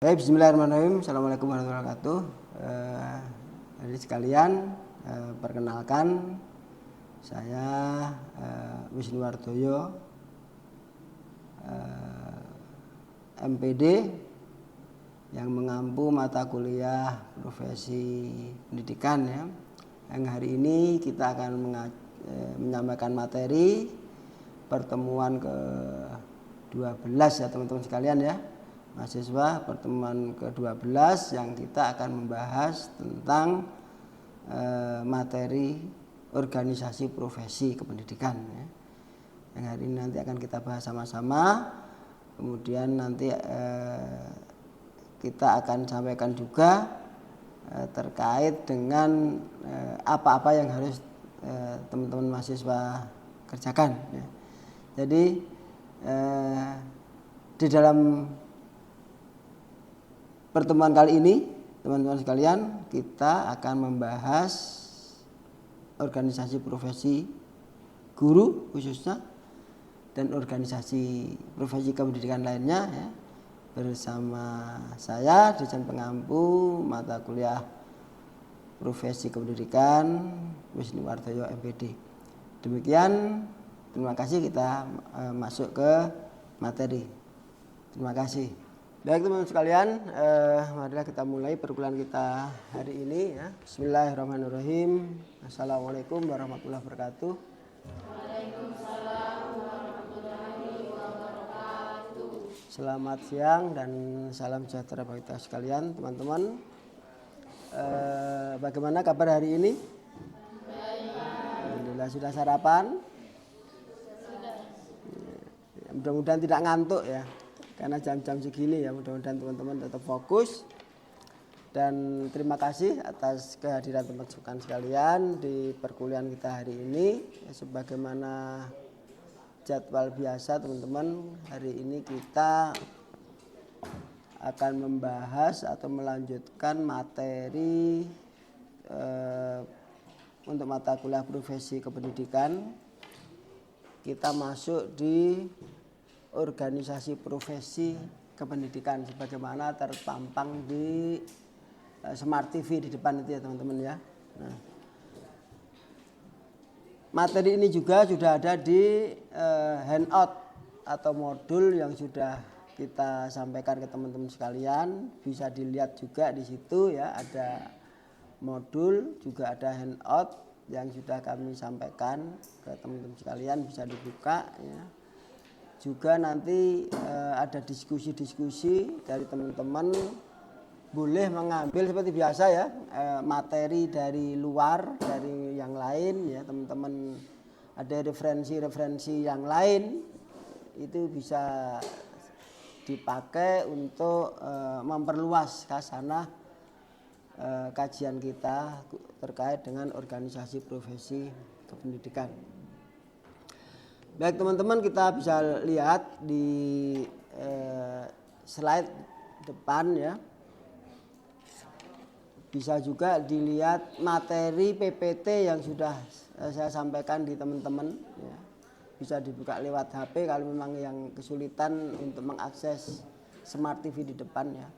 Baik, bismillahirrahmanirrahim. Assalamualaikum warahmatullahi wabarakatuh. Hadirin sekalian, perkenalkan saya Wisnuwardoyo, MPD yang mengampu mata kuliah profesi pendidikan ya. Yang hari ini kita akan menyampaikan materi pertemuan ke-12 ya teman-teman sekalian ya. Mahasiswa pertemuan ke-12 yang kita akan membahas tentang materi organisasi profesi kependidikan ya. Yang hari ini nanti akan kita bahas sama-sama. Kemudian nanti kita akan sampaikan juga terkait dengan apa-apa yang harus teman-teman mahasiswa kerjakan ya. Jadi di dalam pertemuan kali ini, teman-teman sekalian, kita akan membahas organisasi profesi guru khususnya dan organisasi profesi kependidikan lainnya ya, bersama saya dosen pengampu mata kuliah profesi kependidikan Wisnuwardoyo MPD. Demikian, terima kasih, kita masuk ke materi. Terima kasih. Baik teman-teman sekalian, marilah kita mulai perkuliahan kita hari ini ya. Bismillahirrahmanirrahim. Assalamualaikum warahmatullahi wabarakatuh. Waalaikumsalam warahmatullahi wabarakatuh. Selamat siang dan salam sejahtera bagi kita sekalian teman-teman. Bagaimana kabar hari ini? Baik. Alhamdulillah, sudah sarapan? Sudah. Mudah-mudahan tidak ngantuk ya. Karena jam-jam segini ya, mudah-mudahan teman-teman tetap fokus. Dan terima kasih atas kehadiran teman-teman sekalian di perkuliahan kita hari ini. Sebagaimana jadwal biasa teman-teman, hari ini kita akan membahas atau melanjutkan materi untuk mata kuliah profesi kependidikan. Kita masuk di organisasi profesi kependidikan sebagaimana terpampang di Smart TV di depan itu ya teman-teman ya. Nah, materi ini juga sudah ada di handout atau modul yang sudah kita sampaikan ke teman-teman sekalian. Bisa dilihat juga di situ ya, ada modul juga ada handout yang sudah kami sampaikan ke teman-teman sekalian, bisa dibuka ya. Juga nanti ada diskusi-diskusi dari teman-teman, boleh mengambil seperti biasa ya materi dari luar, dari yang lain ya teman-teman, ada referensi-referensi yang lain itu bisa dipakai untuk memperluas khasanah kajian kita terkait dengan organisasi profesi kependidikan. Baik teman-teman, kita bisa lihat di slide depan ya. Bisa juga dilihat materi PPT yang sudah saya sampaikan di teman-teman ya. Bisa dibuka lewat HP kalau memang yang kesulitan untuk mengakses Smart TV di depan ya.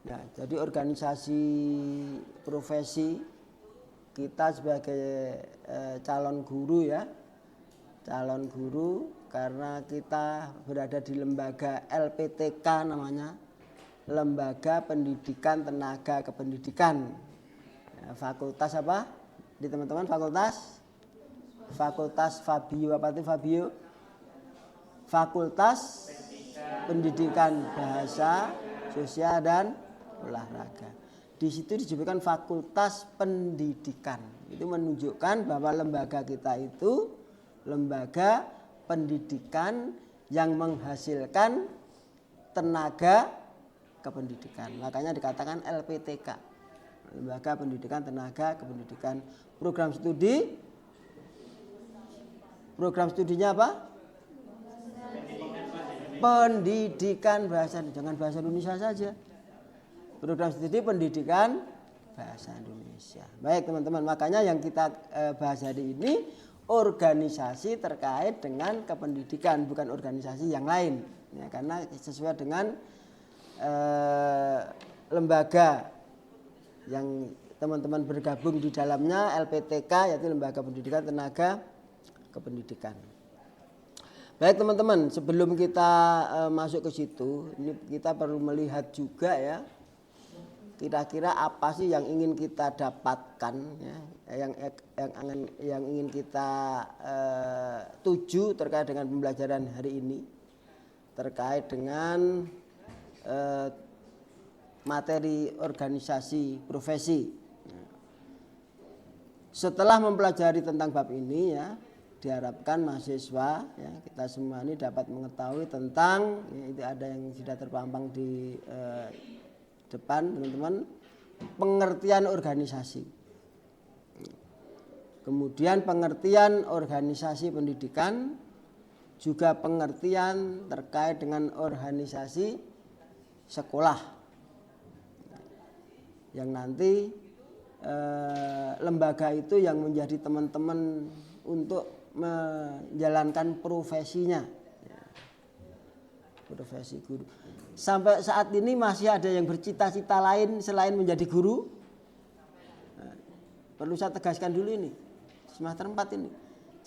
Ya, jadi organisasi profesi kita sebagai calon guru ya. Calon guru karena kita berada di lembaga LPTK namanya, Lembaga Pendidikan Tenaga Kependidikan. Fakultas apa? Di teman-teman Fakultas Fabio, apa itu Fabio? Fakultas Pendidikan Bahasa, Sosial dan Olahraga. Di situ disebutkan Fakultas Pendidikan. Itu menunjukkan bahwa lembaga kita itu lembaga pendidikan yang menghasilkan tenaga kependidikan. Makanya dikatakan LPTK, Lembaga Pendidikan Tenaga Kependidikan. Program studinya apa? Pendidikan bahasa, jangan bahasa Indonesia saja. Program studi pendidikan bahasa Indonesia. Baik teman-teman, makanya yang kita bahas hari ini organisasi terkait dengan kependidikan, bukan organisasi yang lain ya, karena sesuai dengan lembaga yang teman-teman bergabung di dalamnya, LPTK, yaitu Lembaga Pendidikan Tenaga Kependidikan. Baik teman-teman, sebelum kita masuk ke situ, ini kita perlu melihat juga ya, kira-kira apa sih yang ingin kita dapatkan, ya, yang ingin kita tuju terkait dengan pembelajaran hari ini, terkait dengan materi organisasi profesi. Setelah mempelajari tentang bab ini ya, diharapkan mahasiswa ya, kita semua ini dapat mengetahui tentang ya, itu ada yang sudah terpampang di depan teman-teman, pengertian organisasi. Kemudian pengertian organisasi pendidikan, juga pengertian terkait dengan organisasi sekolah yang nanti lembaga itu yang menjadi teman-teman untuk menjalankan profesinya, profesi guru. Sampai saat ini masih ada yang bercita-cita lain selain menjadi guru. Perlu saya tegaskan dulu ini, semester 4 ini.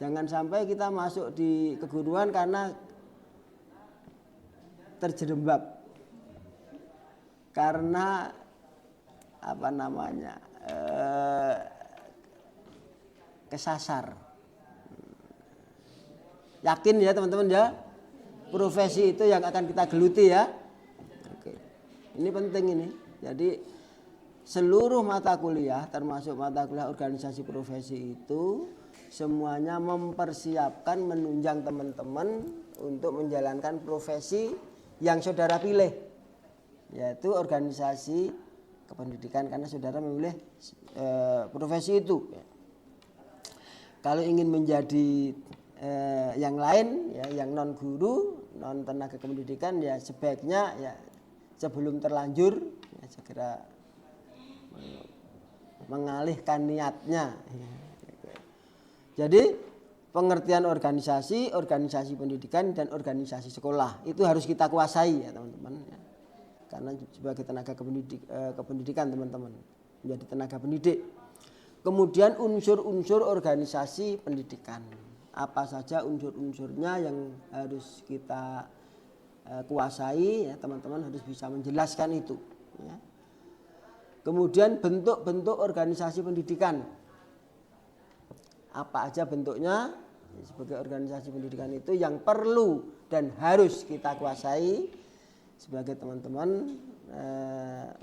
Jangan sampai kita masuk di keguruan karena terjerembab, karena apa namanya kesasar. Yakin ya teman-teman ya, profesi itu yang akan kita geluti ya. Oke. Ini penting ini. Jadi seluruh mata kuliah termasuk mata kuliah organisasi profesi itu semuanya mempersiapkan, menunjang teman-teman untuk menjalankan profesi yang saudara pilih, yaitu organisasi kependidikan, karena saudara memilih profesi itu. Kalau ingin menjadi yang lain ya, yang non guru, non tenaga kependidikan, ya sebaiknya ya sebelum terlanjur ya, segera mengalihkan niatnya. Jadi pengertian organisasi, organisasi pendidikan dan organisasi sekolah itu harus kita kuasai ya teman-teman. Karena sebagai tenaga kependidikan teman-teman, menjadi tenaga pendidik. Kemudian unsur-unsur organisasi pendidikan. Apa saja unsur-unsurnya yang harus kita kuasai ya, teman-teman harus bisa menjelaskan itu ya. Kemudian bentuk-bentuk organisasi pendidikan. Apa aja bentuknya sebagai organisasi pendidikan itu yang perlu dan harus kita kuasai sebagai teman-teman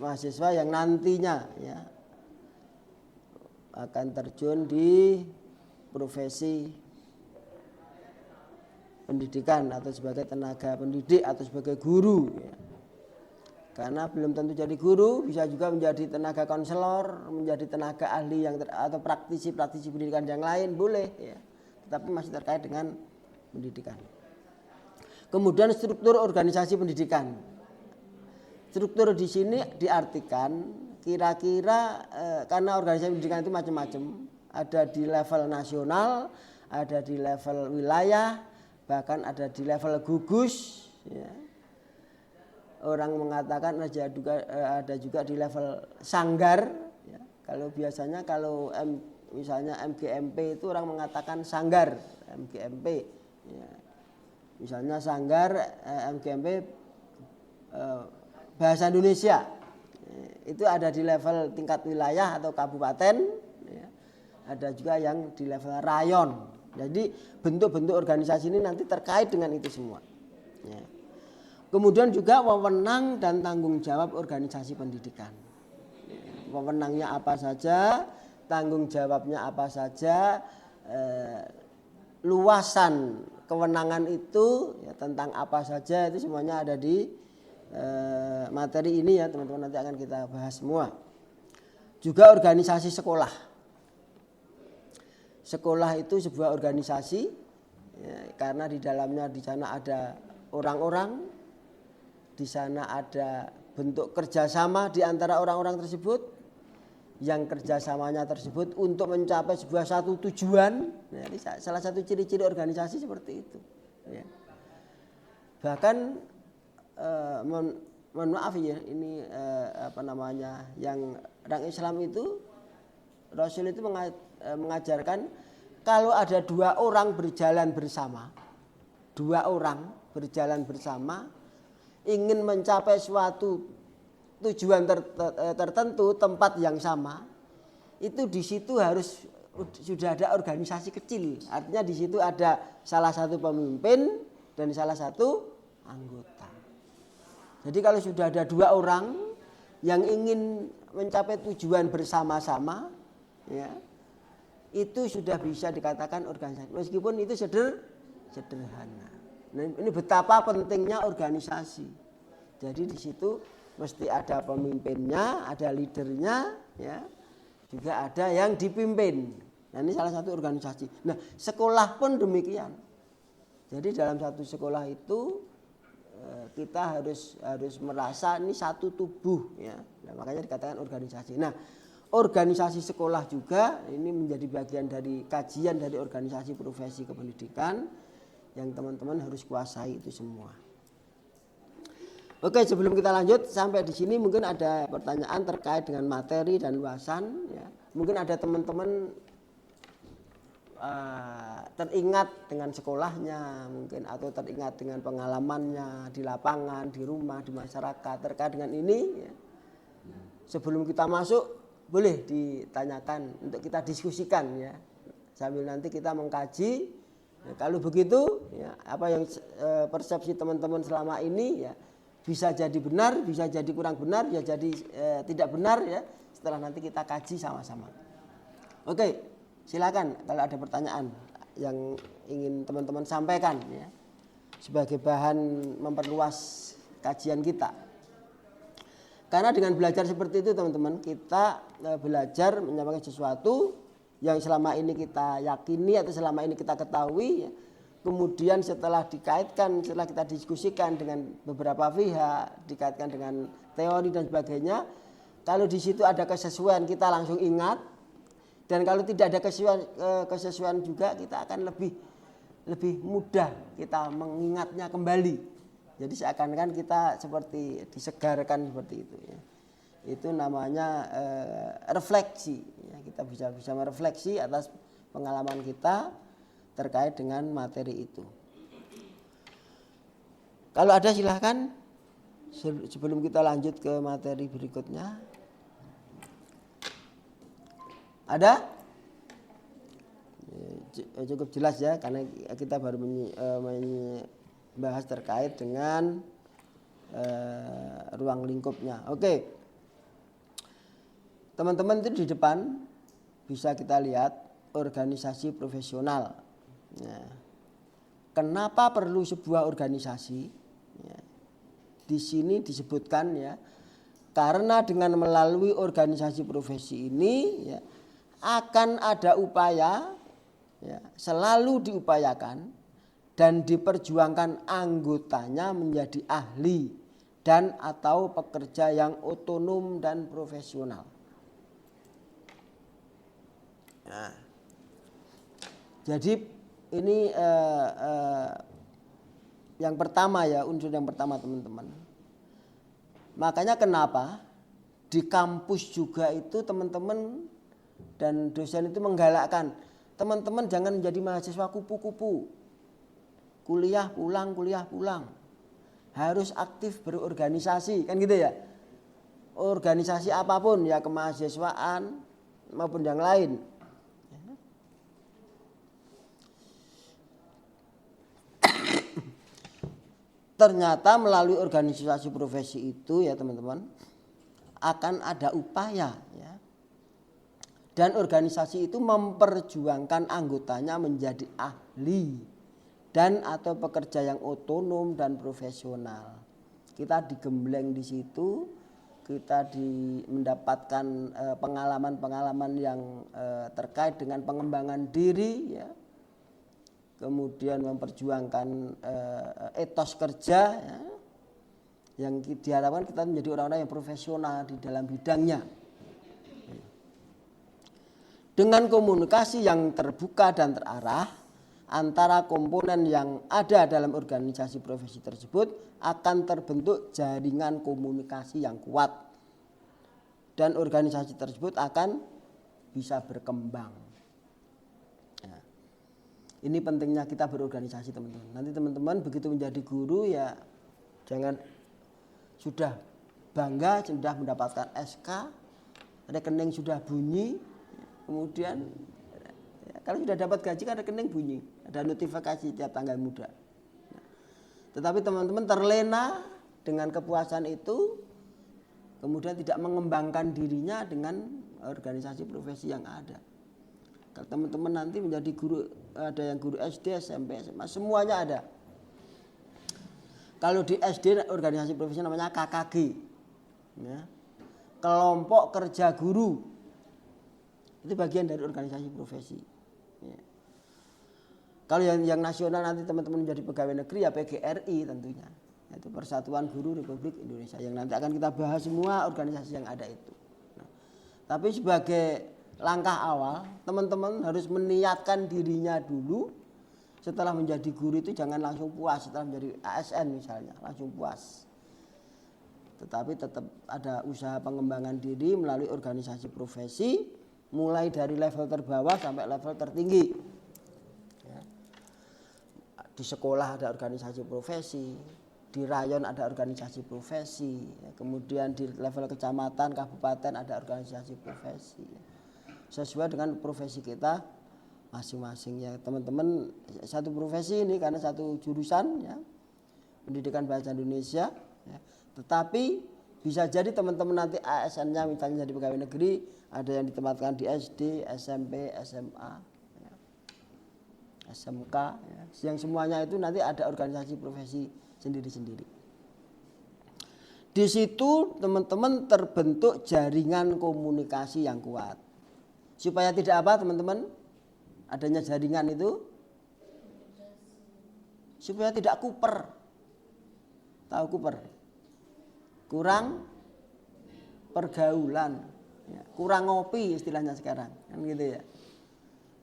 mahasiswa yang nantinya ya akan terjun di profesi pendidikan atau sebagai tenaga pendidik atau sebagai guru ya. Karena belum tentu jadi guru, bisa juga menjadi tenaga konselor, menjadi tenaga ahli yang atau praktisi pendidikan yang lain boleh ya. Tetapi masih terkait dengan pendidikan. Kemudian struktur organisasi pendidikan. Struktur di sini diartikan kira-kira karena organisasi pendidikan itu macam-macam, ada di level nasional, ada di level wilayah, bahkan ada di level gugus ya. Orang mengatakan ada juga di level sanggar ya. Kalau biasanya misalnya MGMP itu orang mengatakan sanggar MGMP ya. Misalnya sanggar MGMP bahasa Indonesia itu ada di level tingkat wilayah atau kabupaten ya. Ada juga yang di level rayon. Jadi bentuk-bentuk organisasi ini nanti terkait dengan itu semua ya. Kemudian juga wewenang dan tanggung jawab organisasi pendidikan. Wewenangnya apa saja, tanggung jawabnya apa saja, luasan kewenangan itu ya, tentang apa saja itu semuanya ada di materi ini ya teman-teman, nanti akan kita bahas semua. Juga organisasi sekolah. Sekolah itu sebuah organisasi ya, karena di dalamnya di sana ada orang-orang, di sana ada bentuk kerjasama di antara orang-orang tersebut, yang kerjasamanya tersebut untuk mencapai sebuah satu tujuan. Jadi salah satu ciri-ciri organisasi seperti itu. Ya. Bahkan mohon maaf ya, ini yang orang Islam itu, Rasul itu mengajarkan kalau ada dua orang berjalan bersama, ingin mencapai suatu tujuan tertentu, tempat yang sama, itu di situ harus sudah ada organisasi kecil. Artinya di situ ada salah satu pemimpin dan salah satu anggota. Jadi kalau sudah ada dua orang yang ingin mencapai tujuan bersama-sama, ya, itu sudah bisa dikatakan organisasi. Meskipun itu sederhana. Nah, ini betapa pentingnya organisasi. Jadi di situ mesti ada pemimpinnya, ada leadernya, ya, juga ada yang dipimpin. Nah, ini salah satu organisasi. Nah, sekolah pun demikian. Jadi dalam satu sekolah itu kita harus merasa ini satu tubuh, ya. Nah, makanya dikatakan organisasi. Nah, organisasi sekolah juga ini menjadi bagian dari kajian dari organisasi profesi kependidikan yang teman-teman harus kuasai itu semua. Oke, sebelum kita lanjut sampai di sini mungkin ada pertanyaan terkait dengan materi dan luasan, ya. Mungkin ada teman-teman teringat dengan sekolahnya mungkin, atau teringat dengan pengalamannya di lapangan, di rumah, di masyarakat terkait dengan ini, ya. Sebelum kita masuk boleh ditanyakan untuk kita diskusikan, ya, sambil nanti kita mengkaji, ya, kalau begitu, ya, apa yang persepsi teman-teman selama ini, ya, bisa jadi benar, bisa jadi kurang benar, bisa jadi tidak benar, ya, setelah nanti kita kaji sama-sama. Oke. Silakan kalau ada pertanyaan yang ingin teman-teman sampaikan, ya, sebagai bahan memperluas kajian kita. Karena dengan belajar seperti itu teman-teman, kita belajar menyampaikan sesuatu yang selama ini kita yakini atau selama ini kita ketahui, ya. Kemudian setelah dikaitkan, setelah kita diskusikan dengan beberapa pihak, dikaitkan dengan teori dan sebagainya, kalau di situ ada kesesuaian kita langsung ingat. Dan kalau tidak ada kesesuaian juga, kita akan lebih mudah kita mengingatnya kembali. Jadi seakan-akan kita seperti disegarkan seperti itu, ya. Itu namanya refleksi, ya. Kita bisa merefleksi atas pengalaman kita terkait dengan materi itu. Kalau ada silahkan sebelum kita lanjut ke materi berikutnya. Ada? Cukup jelas, ya, karena kita baru membahas terkait dengan ruang lingkupnya. Oke. Teman-teman itu di depan bisa kita lihat organisasi profesional. Ya. Kenapa perlu sebuah organisasi? Ya. Di sini disebutkan, ya, karena dengan melalui organisasi profesi ini, ya, akan ada upaya, ya, selalu diupayakan dan diperjuangkan anggotanya menjadi ahli dan atau pekerja yang otonom dan profesional. Nah, jadi ini yang pertama, ya, unsur yang pertama teman-teman. Makanya kenapa di kampus juga itu teman-teman dan dosen itu menggalakkan teman-teman jangan menjadi mahasiswa kupu-kupu. Kuliah pulang. Harus aktif berorganisasi, kan gitu, ya. Organisasi apapun, ya, kemahasiswaan maupun yang lain. Ternyata melalui organisasi profesi itu, ya teman-teman, akan ada upaya, ya. Dan organisasi itu memperjuangkan anggotanya menjadi ahli dan atau pekerja yang otonom dan profesional. Kita digembleng di situ, kita mendapatkan pengalaman-pengalaman yang terkait dengan pengembangan diri, ya. Kemudian memperjuangkan etos kerja, ya, yang diharapkan kita menjadi orang-orang yang profesional di dalam bidangnya. Dengan komunikasi yang terbuka dan terarah, antara komponen yang ada dalam organisasi profesi tersebut akan terbentuk jaringan komunikasi yang kuat dan organisasi tersebut akan bisa berkembang. Nah, ini pentingnya kita berorganisasi teman-teman. Nanti teman-teman begitu menjadi guru ya jangan sudah bangga sudah mendapatkan SK, rekening sudah bunyi, kemudian ya, kalau sudah dapat gaji kan rekening bunyi, ada notifikasi tiap tanggal muda. Tetapi teman-teman terlena dengan kepuasan itu, kemudian tidak mengembangkan dirinya dengan organisasi profesi yang ada. Kalau teman-teman nanti menjadi guru, ada yang guru SD, SMP, SMA, semuanya ada. Kalau di SD organisasi profesi namanya KKG. Ya. Kelompok kerja guru itu bagian dari organisasi profesi ya. Kalau yang nasional nanti teman-teman menjadi pegawai negeri ya PGRI tentunya, yaitu Persatuan Guru Republik Indonesia yang nanti akan kita bahas semua organisasi yang ada itu. Nah, tapi sebagai langkah awal teman-teman harus meniatkan dirinya dulu. Setelah menjadi guru itu jangan langsung puas, setelah menjadi ASN misalnya langsung puas. Tetapi tetap ada usaha pengembangan diri melalui organisasi profesi, mulai dari level terbawah sampai level tertinggi. Ya. Di sekolah ada organisasi profesi, di rayon ada organisasi profesi, ya. Kemudian di level kecamatan, kabupaten ada organisasi profesi. Ya. Sesuai dengan profesi kita masing-masing ya teman-teman, satu profesi ini karena satu jurusan ya, pendidikan bahasa Indonesia. Ya. Tetapi bisa jadi teman-teman nanti ASN-nya misalnya jadi pegawai negeri, ada yang ditempatkan di SD, SMP, SMA, ya, SMK, ya. Yang semuanya itu nanti ada organisasi profesi sendiri-sendiri. Di situ teman-teman terbentuk jaringan komunikasi yang kuat. Supaya tidak apa teman-teman? Adanya jaringan itu supaya tidak kuper. Tahu kuper? Kurang pergaulan, ya, kurang ngopi istilahnya sekarang, kan gitu ya.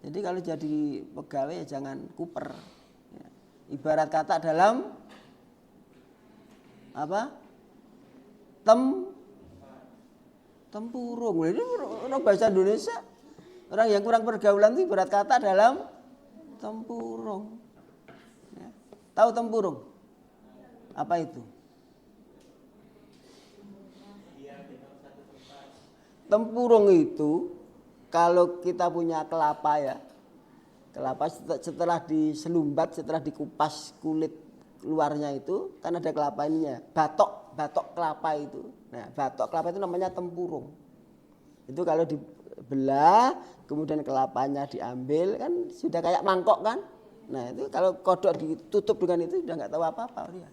Jadi kalau jadi pegawai ya jangan kuper. Ya. Ibarat kata dalam apa? Tempurung. Ini orang bahasa Indonesia. Orang yang kurang pergaulan itu ibarat kata dalam tempurung. Ya. Tahu tempurung? Apa itu? Tempurung itu kalau kita punya kelapa ya, kelapa setelah diselumbat, setelah dikupas kulit luarnya itu kan ada kelapa ininya, batok kelapa itu. Nah, batok kelapa itu namanya tempurung. Itu kalau dibelah, kemudian kelapanya diambil kan sudah kayak mangkok kan. Nah itu kalau kodok ditutup dengan itu sudah nggak tahu apa-apa dia.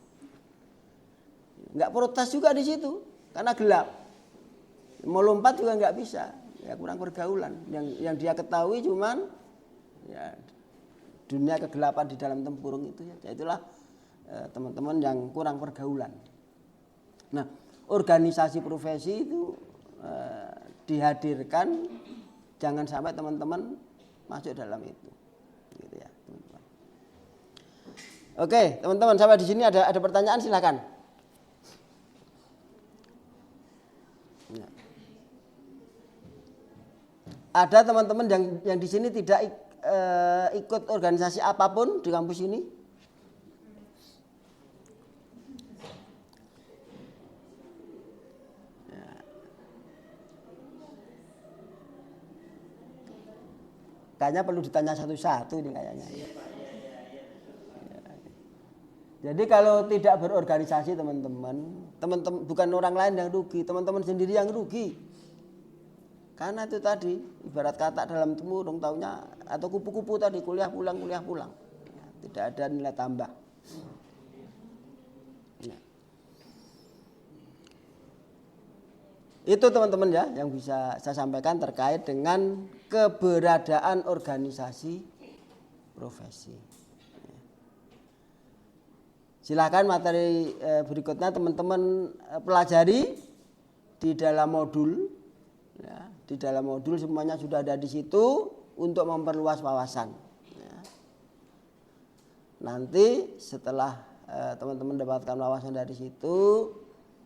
Nggak protes juga di situ karena gelap. Mau lompat juga nggak bisa, ya kurang pergaulan. Yang dia ketahui cuman ya dunia kegelapan di dalam tempurung itu ya. Itulah teman-teman yang kurang pergaulan. Nah, organisasi profesi itu dihadirkan, jangan sampai teman-teman masuk dalam itu. Gitu ya, teman-teman. Oke, teman-teman sampai di sini ada pertanyaan silakan. Ya. Ada teman-teman yang di sini tidak ikut organisasi apapun di kampus ini? Ya. Kayaknya perlu ditanya satu-satu ini kayaknya. Ya. Jadi kalau tidak berorganisasi teman-teman bukan orang lain yang rugi, teman-teman sendiri yang rugi. Karena itu tadi ibarat kata dalam tempurung taunya atau kupu-kupu tadi kuliah pulang ya, tidak ada nilai tambah. Ya. Itu teman-teman ya yang bisa saya sampaikan terkait dengan keberadaan organisasi profesi. Ya. Silakan materi berikutnya teman-teman pelajari di dalam modul. Ya, di dalam modul semuanya sudah ada di situ untuk memperluas wawasan. Ya. nanti setelah teman-teman mendapatkan wawasan dari situ,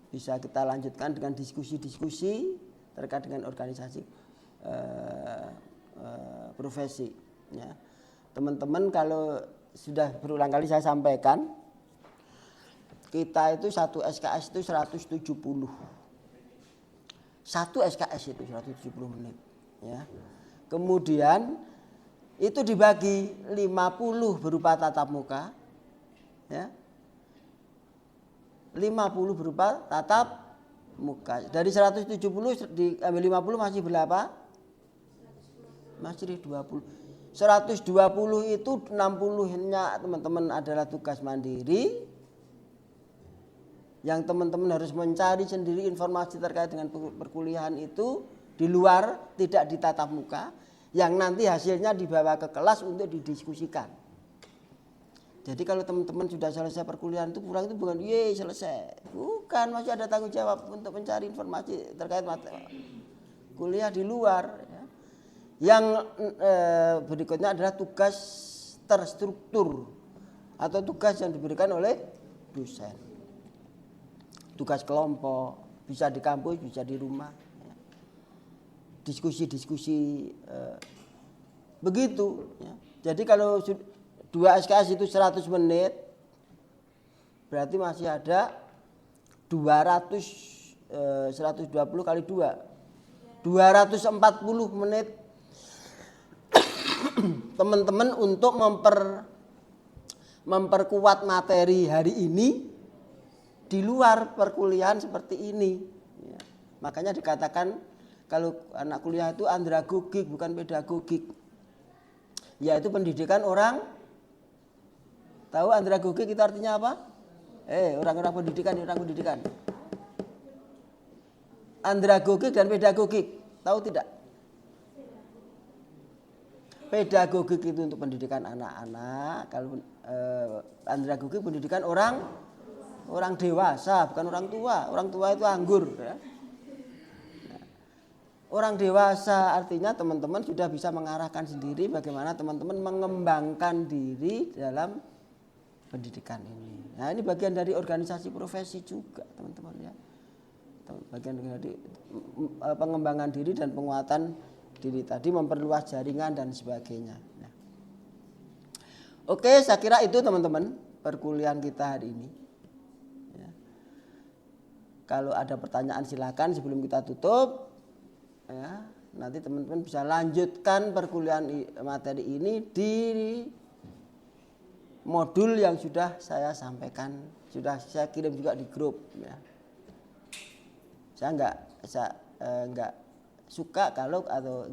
bisa kita lanjutkan dengan diskusi-diskusi terkait dengan organisasi profesi. Ya. Teman-teman kalau sudah berulang kali saya sampaikan, kita itu satu SKS itu 170. Satu SKS itu 170 menit. Ya. Kemudian itu dibagi 50 berupa tatap muka. Ya. 50 berupa tatap muka. Dari 170 diambil 50 masih berapa? Masih 20. 120 itu 60-nya teman-teman adalah tugas mandiri. Yang teman-teman harus mencari sendiri informasi terkait dengan perkuliahan itu di luar, tidak ditatap muka, yang nanti hasilnya dibawa ke kelas untuk didiskusikan. Jadi kalau teman-teman sudah selesai perkuliahan itu pulang itu bukan ye selesai, bukan, masih ada tanggung jawab untuk mencari informasi terkait kuliah di luar. Yang berikutnya adalah tugas terstruktur atau tugas yang diberikan oleh dosen. Tugas kelompok, bisa di kampus, bisa di rumah. Diskusi-diskusi begitu. Ya. Jadi kalau 2 SKS itu 100 menit, berarti masih ada 120 kali 2. 240 menit teman-teman untuk memperkuat materi hari ini di luar perkuliahan seperti ini. Ya. Makanya dikatakan kalau anak kuliah itu andragogik bukan pedagogik. Yaitu pendidikan orang. Tahu andragogik itu artinya apa? Orang-orang pendidikan. Andragogik dan pedagogik. Tahu tidak? Pedagogik itu untuk pendidikan anak-anak. Kalau andragogik pendidikan orang dewasa, bukan orang tua. Orang tua itu anggur. Ya. Orang dewasa artinya teman-teman sudah bisa mengarahkan sendiri bagaimana teman-teman mengembangkan diri dalam pendidikan ini. Nah ini bagian dari organisasi profesi juga teman-teman ya. Bagian dari pengembangan diri dan penguatan diri tadi, memperluas jaringan dan sebagainya. Nah. Oke, saya kira itu teman-teman perkuliahan kita hari ini. Ya. Kalau ada pertanyaan silakan sebelum kita tutup. Ya, nanti teman-teman bisa lanjutkan perkuliahan materi ini di modul yang sudah saya sampaikan, sudah saya kirim juga di grup. Ya. Saya enggak suka kalau atau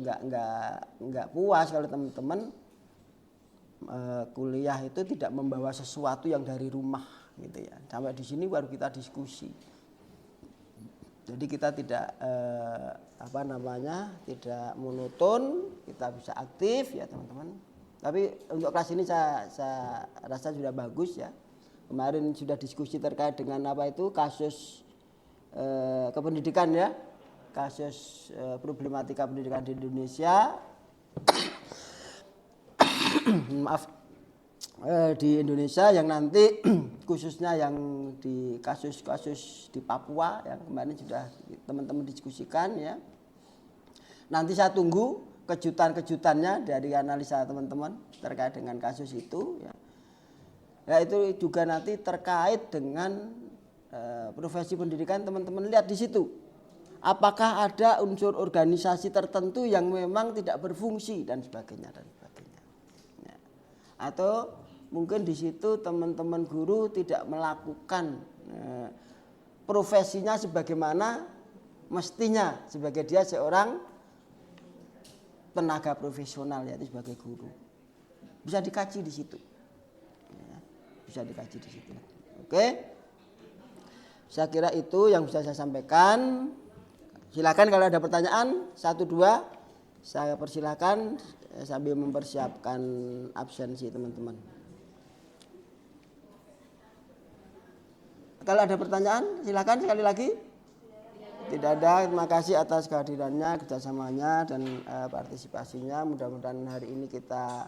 enggak puas kalau teman-teman kuliah itu tidak membawa sesuatu yang dari rumah gitu ya. Sampai di sini baru kita diskusi. Jadi kita tidak tidak monoton, kita bisa aktif ya teman-teman. Tapi untuk kelas ini saya rasa sudah bagus ya. Kemarin sudah diskusi terkait dengan kasus kependidikan ya, kasus problematika pendidikan di Indonesia. Maaf, di Indonesia yang nanti khususnya yang di kasus-kasus di Papua yang kemarin sudah teman-teman diskusikan ya. Nanti saya tunggu kejutan-kejutannya dari analisa teman-teman terkait dengan kasus itu ya. Ya itu juga nanti terkait dengan profesi pendidikan, teman-teman lihat di situ. Apakah ada unsur organisasi tertentu yang memang tidak berfungsi dan sebagainya. Ya. Atau mungkin di situ teman-teman guru tidak melakukan profesinya sebagaimana mestinya sebagai dia seorang tenaga profesional yaitu sebagai guru. Bisa dikaji di situ. Ya, bisa dikaji di situ. Oke. Saya kira itu yang bisa saya sampaikan. Silakan kalau ada pertanyaan 1-2 saya persilakan sambil mempersiapkan absensi teman-teman. Kalau ada pertanyaan silakan sekali lagi. Tidak ada, terima kasih atas kehadirannya, kerjasamanya dan partisipasinya. Mudah-mudahan hari ini kita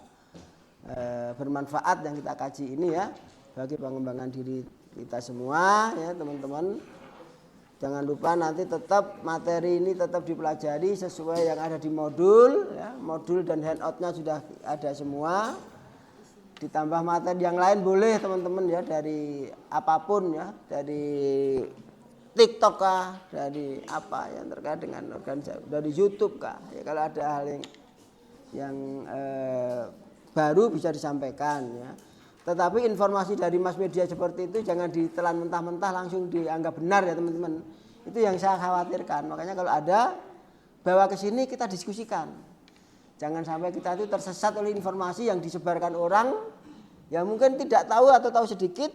bermanfaat yang kita kaji ini ya, bagi pengembangan diri kita semua ya teman-teman. Jangan lupa nanti tetap materi ini tetap dipelajari sesuai yang ada di modul ya. Modul dan handoutnya sudah ada semua. Ditambah materi yang lain boleh teman-teman ya, dari apapun ya, dari TikTok kah, dari apa yang terkait dengan organisasi, dari YouTube kah ya, kalau ada hal yang baru bisa disampaikan ya. Tetapi informasi dari mass media seperti itu jangan ditelan mentah-mentah langsung dianggap benar ya teman-teman. Itu yang saya khawatirkan. Makanya kalau ada, bawa ke sini kita diskusikan. Jangan sampai kita itu tersesat oleh informasi yang disebarkan orang yang mungkin tidak tahu atau tahu sedikit,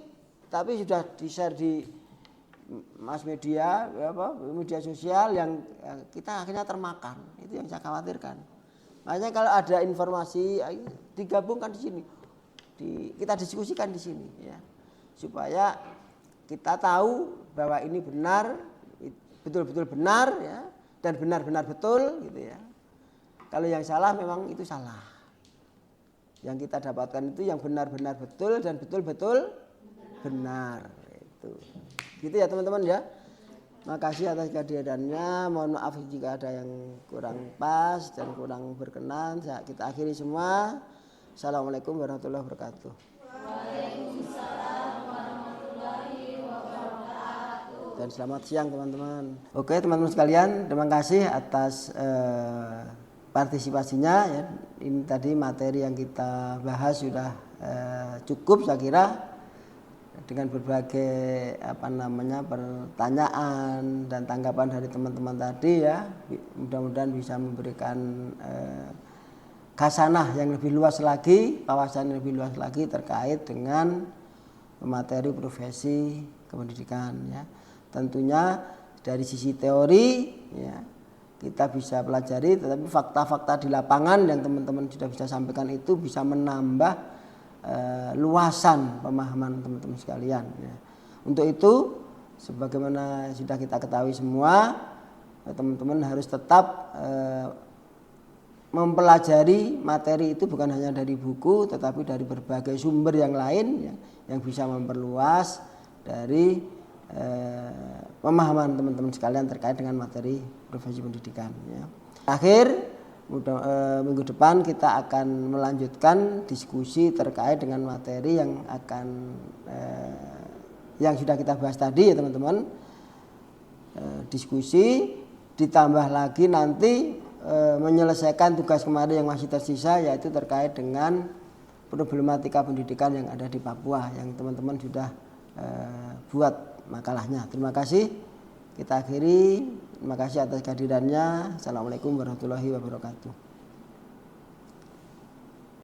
tapi sudah di-share di mass media, media sosial yang kita akhirnya termakan. Itu yang saya khawatirkan. Makanya kalau ada informasi digabungkan di sini, kita diskusikan di sini, ya, supaya kita tahu bahwa ini benar, betul-betul benar, ya, dan benar-benar betul, gitu ya. Kalau yang salah memang itu salah. Yang kita dapatkan itu yang benar-benar betul dan betul-betul benar. Itu. Gitu ya teman-teman ya. Makasih atas kehadirannya. Mohon maaf jika ada yang kurang pas dan kurang berkenan. Kita akhiri semua. Assalamualaikum warahmatullahi wabarakatuh. Waalaikumsalam warahmatullahi wabarakatuh. Dan selamat siang teman-teman. Oke teman-teman sekalian, terima kasih atas partisipasinya ya. Ini tadi materi yang kita bahas sudah cukup saya kira, dengan berbagai pertanyaan dan tanggapan dari teman-teman tadi ya. Mudah-mudahan bisa memberikan khasanah yang lebih luas lagi, wawasan yang lebih luas lagi terkait dengan materi profesi kependidikan ya. Tentunya dari sisi teori ya, kita bisa pelajari, tetapi fakta-fakta di lapangan yang teman-teman sudah bisa sampaikan itu bisa menambah luasan pemahaman teman-teman sekalian ya. Untuk itu sebagaimana sudah kita ketahui semua, teman-teman harus tetap mempelajari materi itu bukan hanya dari buku, tetapi dari berbagai sumber yang lain ya, yang bisa memperluas dari pemahaman teman-teman sekalian terkait dengan materi profesi pendidikan ya. Akhir minggu depan kita akan melanjutkan diskusi terkait dengan materi yang akan yang sudah kita bahas tadi ya teman-teman. Diskusi ditambah lagi nanti menyelesaikan tugas kemarin yang masih tersisa, yaitu terkait dengan problematika pendidikan yang ada di Papua yang teman-teman sudah buat makalahnya. Terima kasih. Kita akhiri. Terima kasih atas kehadirannya. Assalamualaikum warahmatullahi wabarakatuh.